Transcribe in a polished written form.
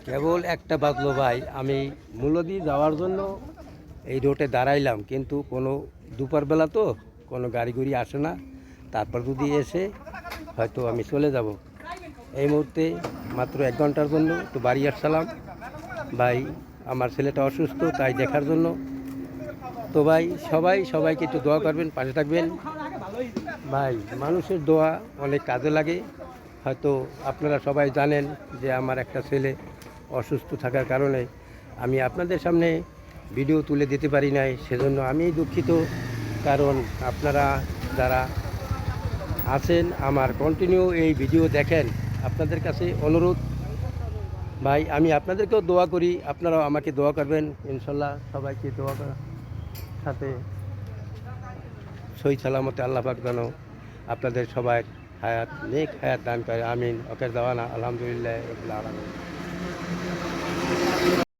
কেবল একটা বাজলো ভাই, আমি মূলদি যাওয়ার জন্য এই রোডে দাঁড়াইলাম, কিন্তু কোনো দুপুরবেলা তো কোনো গাড়ি গুড়ি আসে না। তারপর যদি এসে হয়তো আমি চলে যাব। এই মুহূর্তে মাত্র 1 ঘন্টার জন্য একটু বাড়ি আসছিলাম ভাই। আমার ছেলেটা অসুস্থ, তাই দেখার জন্য। তো ভাই সবাইকে একটু দোয়া করবেন, পাশে থাকবেন ভাই। মানুষের দোয়া অনেক কাজে লাগে। হয়তো আপনারা সবাই জানেন যে আমার একটা ছেলে অসুস্থ থাকার কারণে আমি আপনাদের সামনে ভিডিও তুলে দিতে পারি নাই, সেজন্য আমি দুঃখিত। কারণ আপনারা যারা আছেন আমার কন্টিনিউ এই ভিডিও দেখেন, আপনাদের কাছে অনুরোধ ভাই, আমি আপনাদেরকেও দোয়া করি, আপনারাও আমাকে দোয়া করবেন ইনশাল্লাহ। সবাইকে দোয়া করার সাথে সহি সালামতে আল্লাহ পাক যেন আপনাদের সবাই হায়াত নেক হায়াত দান করে। আমিন। ওকে দাওয়ানা আলহামদুলিল্লাহ রাব্বিল আলামিন।